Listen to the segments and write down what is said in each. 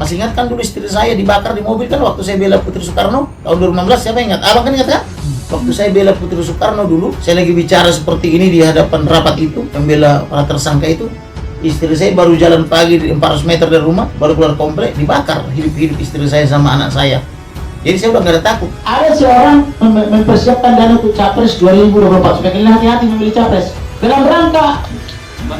Masih ingat kan dulu istri saya dibakar di mobil kan waktu saya bela Putri Soekarno tahun 2016, siapa ingat? Abang kan ingat kan? Waktu saya bela Putri Soekarno dulu, saya lagi bicara seperti ini di hadapan rapat itu, membela para tersangka itu, istri saya baru jalan pagi di 400 meter dari rumah, baru keluar komplek, dibakar hidup-hidup istri saya sama anak saya. Jadi saya udah gak ada takut. Ada seorang mempersiapkan dana untuk capres 2024, supaya kalian hati-hati memilih capres. Dalam rangka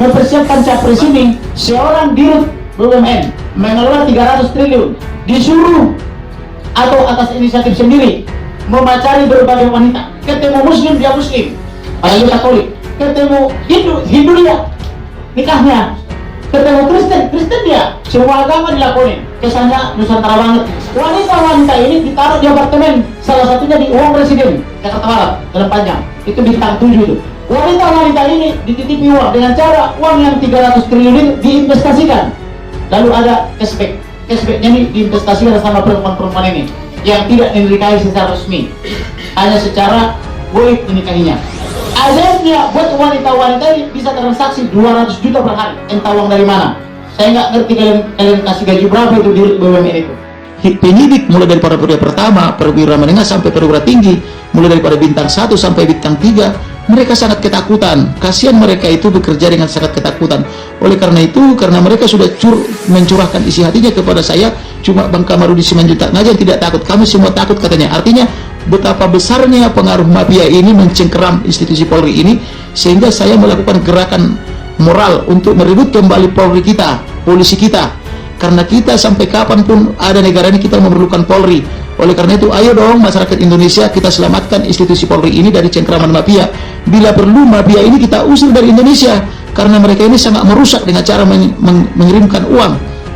mempersiapkan capres ini, seorang dirut BUMN mengelola 300 triliun disuruh atau atas inisiatif sendiri memacari berbagai wanita. Ketemu muslim dia muslim, apalagi Katolik. Ketemu Hindu dia nikahnya. Ketemu Kristen dia. Semua agama dilakuin. Kesannya Nusantara banget. Wanita-wanita ini ditaruh di apartemen, salah satunya di Uang Presiden Jakarta Barat, Jalan Panjang. Itu bintang 7 itu. Wanita-wanita ini dititipi uang dengan cara uang yang 300 triliun itu diinvestasikan. Lalu ada cashbacknya ini diinvestasikan sama perempuan-perempuan ini yang tidak dinikahi secara resmi, hanya secara goib dinikahinya. Akhirnya buat wanita-wanita ini bisa transaksi 200 juta per hari. Entah uang dari mana. Saya nggak ngerti kalian kasih gaji berapa itu di BUMN itu. Penyidik mulai dari perwira pertama, perwira menengah sampai perwira tinggi, mulai daripada bintang 1 sampai bintang 3, mereka sangat ketakutan. Kasihan mereka itu bekerja dengan sangat ketakutan. Oleh karena itu, karena mereka sudah mencurahkan isi hatinya kepada saya, cuma Bang Kamarudin Simanjuntak aja yang tidak takut. Kami semua takut katanya. Artinya betapa besarnya pengaruh mafia ini mencengkeram institusi Polri ini, sehingga saya melakukan gerakan moral untuk merebut kembali Polri kita, polisi kita. Karena kita sampai kapanpun ada negara ini kita memerlukan Polri. Oleh karena itu, ayo dong masyarakat Indonesia, kita selamatkan institusi Polri ini dari cengkeraman mafia. Bila perlu mafia ini kita usir dari Indonesia, karena mereka ini sangat merusak dengan cara mengirimkan uang,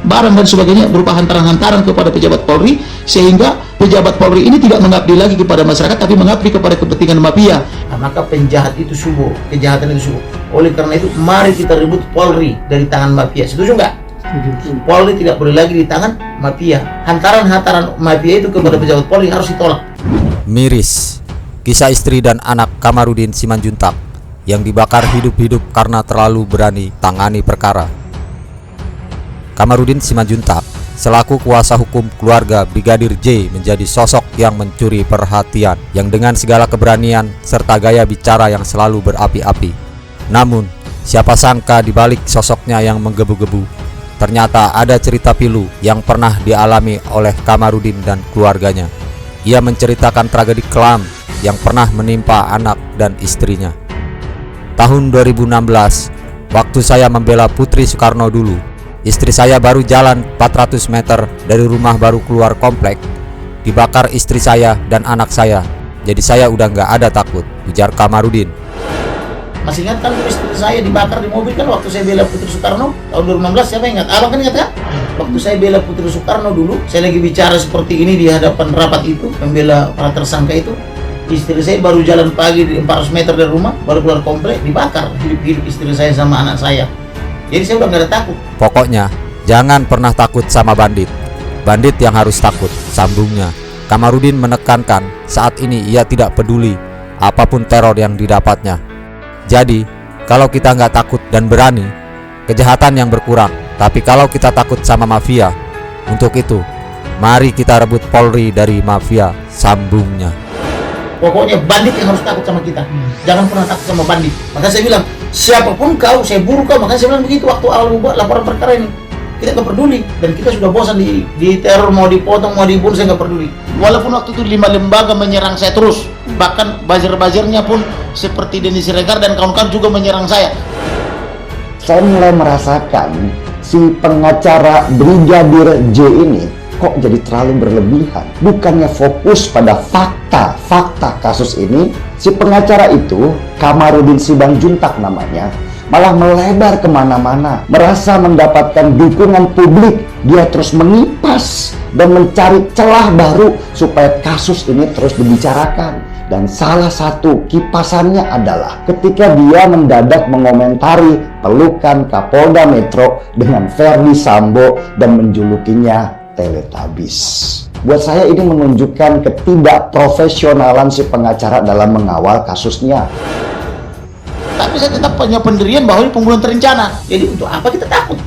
barang dan sebagainya berupa hantaran-hantaran kepada pejabat Polri, sehingga pejabat Polri ini tidak mengabdi lagi kepada masyarakat, tapi mengabdi kepada kepentingan mafia. Nah, maka penjahat itu subuh, kejahatan itu subuh. Oleh karena itu, mari kita rebut Polri dari tangan mafia. Setuju nggak? Polri tidak boleh lagi di tangan mafia. Hantaran-hantaran mafia itu kepada pejabat Polri harus ditolak. Miris, kisah istri dan anak Kamarudin Simanjuntak yang dibakar hidup-hidup karena terlalu berani tangani perkara. Kamarudin Simanjuntak selaku kuasa hukum keluarga Brigadir J menjadi sosok yang mencuri perhatian, yang dengan segala keberanian serta gaya bicara yang selalu berapi-api. Namun, siapa sangka di balik sosoknya yang menggebu-gebu, ternyata ada cerita pilu yang pernah dialami oleh Kamarudin dan keluarganya. Ia menceritakan tragedi kelam yang pernah menimpa anak dan istrinya. Tahun 2016, waktu saya membela Putri Soekarno dulu, istri saya baru jalan 400 meter dari rumah baru keluar komplek, dibakar istri saya dan anak saya. Jadi saya udah nggak ada takut, ujar Kamarudin. Masih ingat kan dulu istri saya dibakar di mobil kan waktu saya bela Putri Soekarno tahun 2016, siapa ingat? Abang kan ingat kan? Waktu saya bela Putri Soekarno dulu, saya lagi bicara seperti ini di hadapan rapat itu, membela para tersangka itu, istri saya baru jalan pagi di 400 meter dari rumah, baru keluar komplek, dibakar hidup-hidup istri saya sama anak saya. Jadi saya udah gak ada takut. Pokoknya jangan pernah takut sama bandit. Bandit yang harus takut, sambungnya. Kamarudin menekankan saat ini ia tidak peduli apapun teror yang didapatnya. Jadi, kalau kita nggak takut dan berani, kejahatan yang berkurang. Tapi kalau kita takut sama mafia, untuk itu, mari kita rebut Polri dari mafia, sambungnya. Pokoknya bandit yang harus takut sama kita. Jangan pernah takut sama bandit. Makanya saya bilang, siapapun kau, saya buru kau. Makanya saya bilang begitu waktu awal membuat laporan perkara ini. Kita nggak peduli, dan kita sudah bosan di teror, mau dipotong, mau dibunuh, saya nggak peduli. Walaupun waktu itu 5 lembaga menyerang saya terus, bahkan buzzer-buzzernya pun seperti Denny Siregar dan kawan-kawan juga menyerang saya. Saya mulai merasakan si pengacara Brigadir J ini kok jadi terlalu berlebihan. Bukannya fokus pada fakta kasus ini, si pengacara itu, Kamarudin Simanjuntak namanya, malah melebar kemana-mana, merasa mendapatkan dukungan publik. Dia terus mengipas dan mencari celah baru supaya kasus ini terus dibicarakan. Dan salah satu kipasannya adalah ketika dia mendadak mengomentari pelukan Kapolda Metro dengan Verdi Sambo dan menjulukinya Teletubbies. Buat saya ini menunjukkan ketidakprofesionalan si pengacara dalam mengawal kasusnya. Tapi saya tetap punya pendirian bahwa ini pembunuhan terencana. Jadi untuk apa kita takut?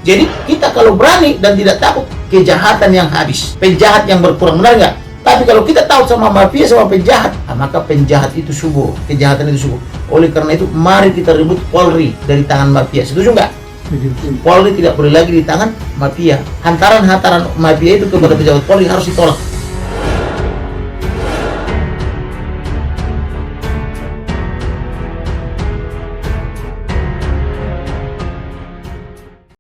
Jadi kita kalau berani dan tidak takut, kejahatan yang habis, penjahat yang berkurang, benar nggak? Tapi kalau kita tahu sama mafia sama penjahat, maka penjahat itu subur, kejahatan itu subur. Oleh karena itu, mari kita rebut Polri dari tangan mafia. Setuju nggak? Polri tidak boleh lagi di tangan mafia. Hantaran-hantaran mafia itu kepada pejabat Polri harus ditolak.